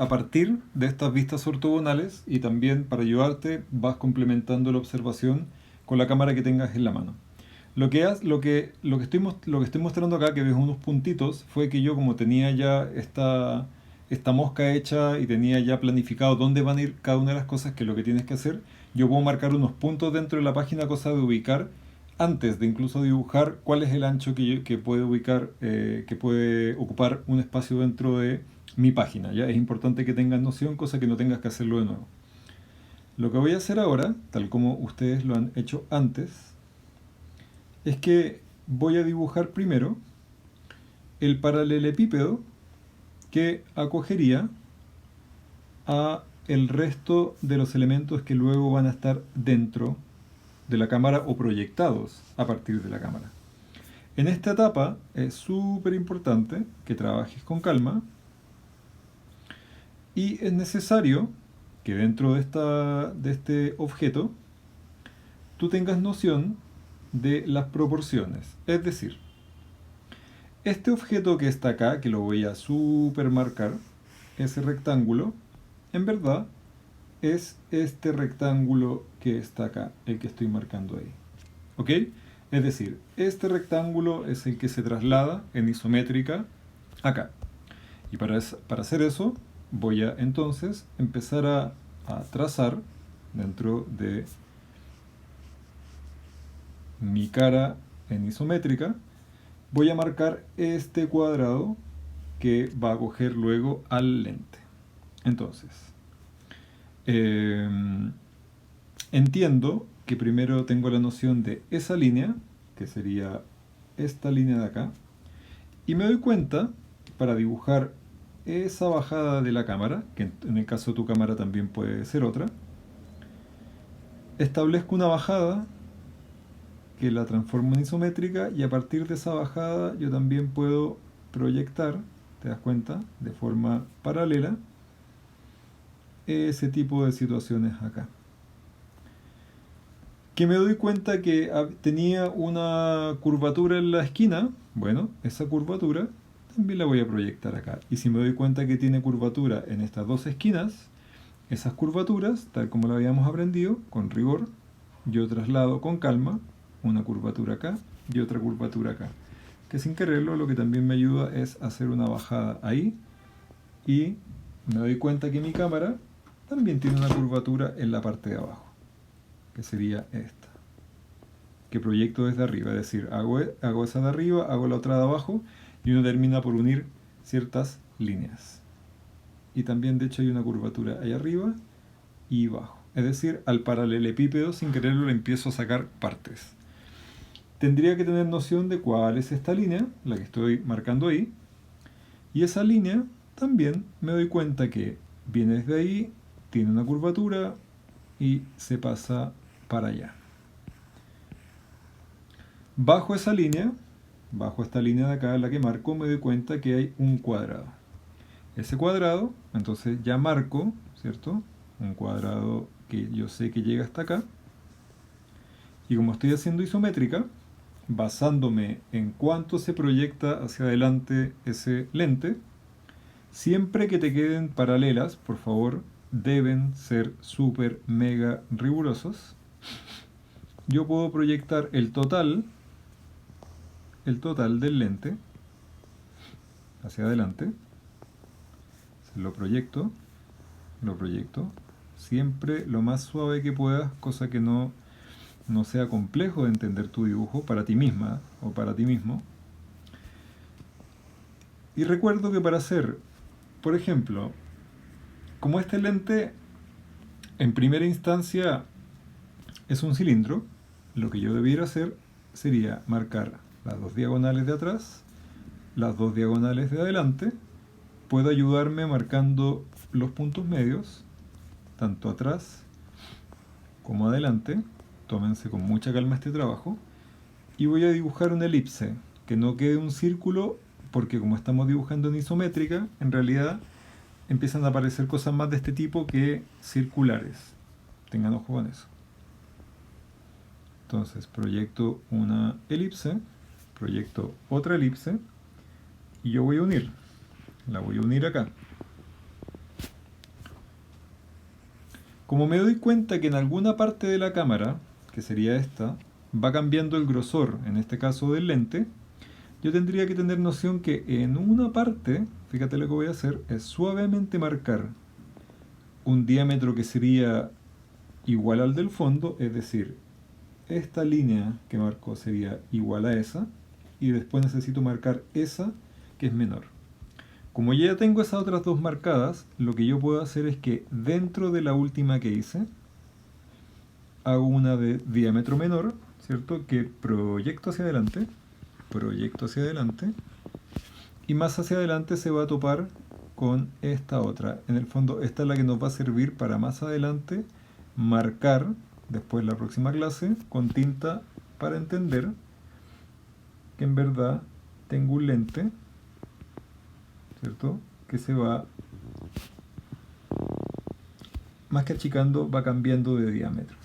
a partir de estas vistas ortogonales y también para ayudarte vas complementando la observación con la cámara que tengas en la mano. Lo que estoy mostrando acá, que ves unos puntitos, fue que yo como tenía ya esta mosca hecha y tenía ya planificado dónde van a ir cada una de las cosas, que es lo que tienes que hacer, yo puedo marcar unos puntos dentro de la página, cosa de ubicar, antes de incluso dibujar, cuál es el ancho que puede ubicar, que puede ocupar un espacio dentro de mi página. ¿Ya? Es importante que tengas noción, cosa que no tengas que hacerlo de nuevo. Lo que voy a hacer ahora, tal como ustedes lo han hecho antes, es que voy a dibujar primero el paralelepípedo que acogería a el resto de los elementos que luego van a estar dentro de la cámara o proyectados a partir de la cámara. En esta etapa es súper importante que trabajes con calma y es necesario que dentro de este objeto tú tengas noción de las proporciones. Es decir, este objeto que está acá, que lo voy a supermarcar, ese rectángulo, en verdad es este rectángulo que está acá, el que estoy marcando ahí. ¿Ok? Es decir, este rectángulo es el que se traslada en isométrica acá. Y para hacer eso, voy a entonces empezar a trazar dentro de mi cara en isométrica, voy a marcar este cuadrado que va a coger luego al lente. Entonces, entiendo que primero tengo la noción de esa línea, que sería esta línea de acá, y me doy cuenta, para dibujar esa bajada de la cámara, que en el caso de tu cámara también puede ser otra, establezco una bajada que la transformo en isométrica y a partir de esa bajada yo también puedo proyectar, te das cuenta, de forma paralela ese tipo de situaciones acá. Que me doy cuenta que tenía una curvatura en la esquina, bueno, esa curvatura también la voy a proyectar acá. Y si me doy cuenta que tiene curvatura en estas dos esquinas, esas curvaturas, tal como lo habíamos aprendido, con rigor, yo traslado con calma una curvatura acá y otra curvatura acá. Que sin quererlo lo que también me ayuda es hacer una bajada ahí y me doy cuenta que mi cámara también tiene una curvatura en la parte de abajo, que sería esta, que proyecto desde arriba, es decir, hago esa de arriba, hago la otra de abajo y uno termina por unir ciertas líneas. Y también de hecho hay una curvatura ahí arriba y abajo. Es decir, al paralelepípedo sin quererlo le empiezo a sacar partes. Tendría que tener noción de cuál es esta línea, la que estoy marcando ahí. Y esa línea también me doy cuenta que viene desde ahí, tiene una curvatura y se pasa para allá. Bajo esa línea, bajo esta línea de acá, la que marco, me doy cuenta que hay un cuadrado. Ese cuadrado, entonces ya marco, ¿cierto? Un cuadrado que yo sé que llega hasta acá. Y como estoy haciendo isométrica, basándome en cuánto se proyecta hacia adelante ese lente, siempre que te queden paralelas, por favor, deben ser súper mega rigurosos. Yo puedo proyectar el total del lente hacia adelante. Lo proyecto, siempre lo más suave que puedas, cosa que no sea complejo de entender tu dibujo para ti misma o para ti mismo. Y recuerdo que para hacer, por ejemplo, como este lente en primera instancia es un cilindro, lo que yo debiera hacer sería marcar las dos diagonales de atrás, las dos diagonales de adelante. Puedo ayudarme marcando los puntos medios, tanto atrás como adelante. Tómense con mucha calma este trabajo. Y voy a dibujar una elipse, que no quede un círculo, porque como estamos dibujando en isométrica, en realidad empiezan a aparecer cosas más de este tipo que circulares. Tengan ojo con eso. Entonces proyecto una elipse, proyecto otra elipse, y yo voy a unir. La voy a unir acá. Como me doy cuenta que en alguna parte de la cámara, que sería esta, va cambiando el grosor, en este caso del lente, yo tendría que tener noción que en una parte, fíjate lo que voy a hacer, es suavemente marcar un diámetro que sería igual al del fondo, es decir, esta línea que marco sería igual a esa, y después necesito marcar esa que es menor. Como ya tengo esas otras dos marcadas, lo que yo puedo hacer es que dentro de la última que hice, hago una de diámetro menor, ¿cierto? Que proyecto hacia adelante, y más hacia adelante se va a topar con esta otra. En el fondo, esta es la que nos va a servir para más adelante marcar, después la próxima clase, con tinta para entender que en verdad tengo un lente, ¿cierto? Que se va, más que achicando, va cambiando de diámetro.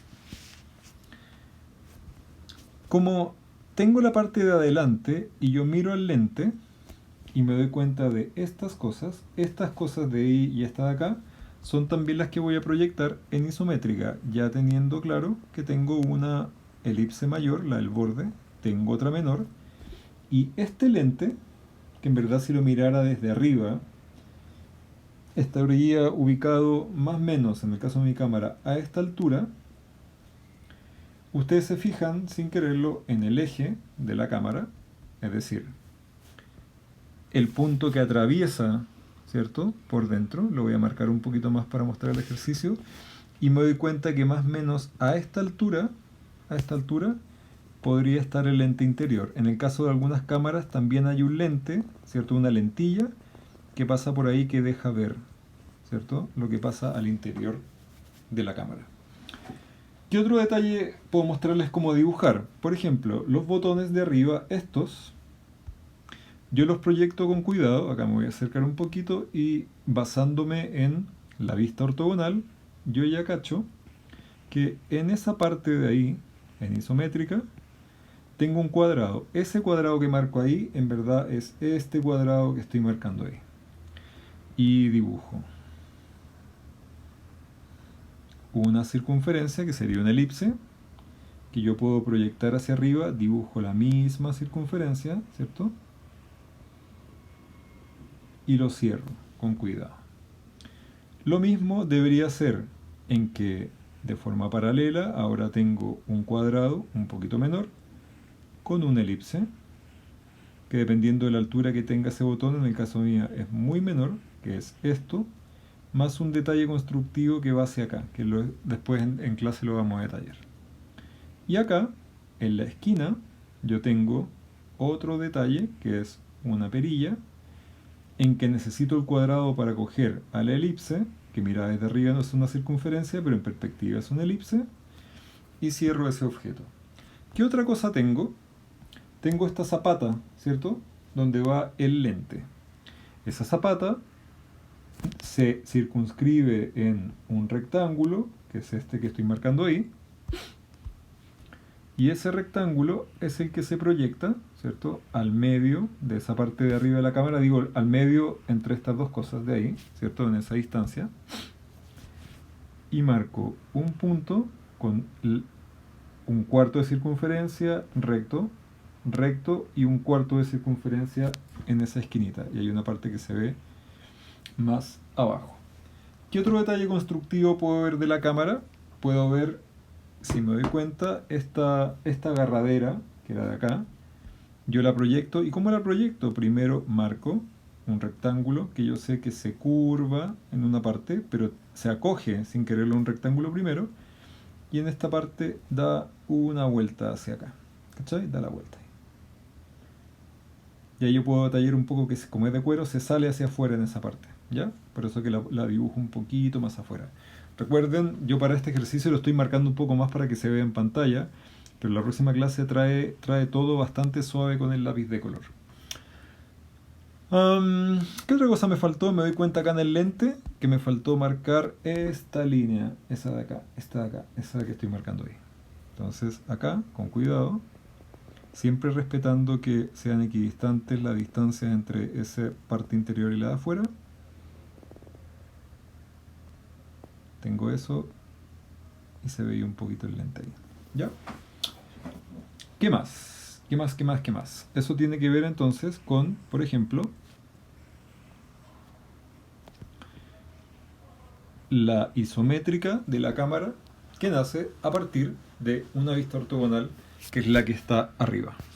Como tengo la parte de adelante y yo miro al lente y me doy cuenta de estas cosas de ahí y esta de acá, son también las que voy a proyectar en isométrica, ya teniendo claro que tengo una elipse mayor, la del borde, tengo otra menor, y este lente, que en verdad si lo mirara desde arriba, estaría ubicado más o menos, en el caso de mi cámara, a esta altura. Ustedes se fijan, sin quererlo, en el eje de la cámara, es decir, el punto que atraviesa, ¿cierto?, por dentro, lo voy a marcar un poquito más para mostrar el ejercicio, y me doy cuenta que más o menos a esta altura, podría estar el lente interior. En el caso de algunas cámaras también hay un lente, ¿cierto?, una lentilla que pasa por ahí que deja ver, ¿cierto?, lo que pasa al interior de la cámara. ¿Qué otro detalle puedo mostrarles cómo dibujar? Por ejemplo, los botones de arriba, estos, yo los proyecto con cuidado, acá me voy a acercar un poquito y basándome en la vista ortogonal, yo ya cacho que en esa parte de ahí, en isométrica, tengo un cuadrado. Ese cuadrado que marco ahí, en verdad es este cuadrado que estoy marcando ahí. Y dibujo una circunferencia que sería una elipse, que yo puedo proyectar hacia arriba, dibujo la misma circunferencia, ¿cierto? Y lo cierro con cuidado. Lo mismo debería ser en que de forma paralela ahora tengo un cuadrado un poquito menor con una elipse que dependiendo de la altura que tenga ese botón, en el caso mío es muy menor, que es esto, más un detalle constructivo que va hacia acá, que después en clase lo vamos a detallar. Y acá, en la esquina, yo tengo otro detalle que es una perilla en que necesito el cuadrado para coger a la elipse, que mira desde arriba no es una circunferencia, pero en perspectiva es una elipse, y cierro ese objeto. ¿Qué otra cosa tengo? Tengo esta zapata, ¿cierto?, donde va el lente. Esa zapata se circunscribe en un rectángulo, que es este que estoy marcando ahí, y ese rectángulo es el que se proyecta, ¿cierto?, al medio de esa parte de arriba de la cámara, digo, al medio entre estas dos cosas de ahí, ¿cierto?, en esa distancia, y marco un punto con un cuarto de circunferencia recto, y un cuarto de circunferencia en esa esquinita, y hay una parte que se ve más abajo. ¿Qué otro detalle constructivo puedo ver de la cámara? Puedo ver, si me doy cuenta, esta agarradera, que era de acá, yo la proyecto. ¿Y cómo la proyecto? Primero marco un rectángulo que yo sé que se curva en una parte, pero se acoge sin quererlo un rectángulo primero, y en esta parte da una vuelta hacia acá. ¿Cachai? Da la vuelta. Y ahí yo puedo detallar un poco que como es de cuero, se sale hacia afuera en esa parte, ¿ya? Por eso que la dibujo un poquito más afuera. Recuerden, yo para este ejercicio lo estoy marcando un poco más para que se vea en pantalla, pero la próxima clase trae todo bastante suave con el lápiz de color. ¿Qué otra cosa me faltó? Me doy cuenta acá en el lente que me faltó marcar esta línea, esa de acá, esa que estoy marcando ahí. Entonces acá, con cuidado, siempre respetando que sean equidistantes las distancias entre esa parte interior y la de afuera. Tengo eso y se veía un poquito el lente ahí. ¿Ya? ¿Qué más? ¿Qué más? ¿Qué más? ¿Qué más? Eso tiene que ver entonces con, por ejemplo, la isométrica de la cámara que nace a partir de una vista ortogonal que es la que está arriba.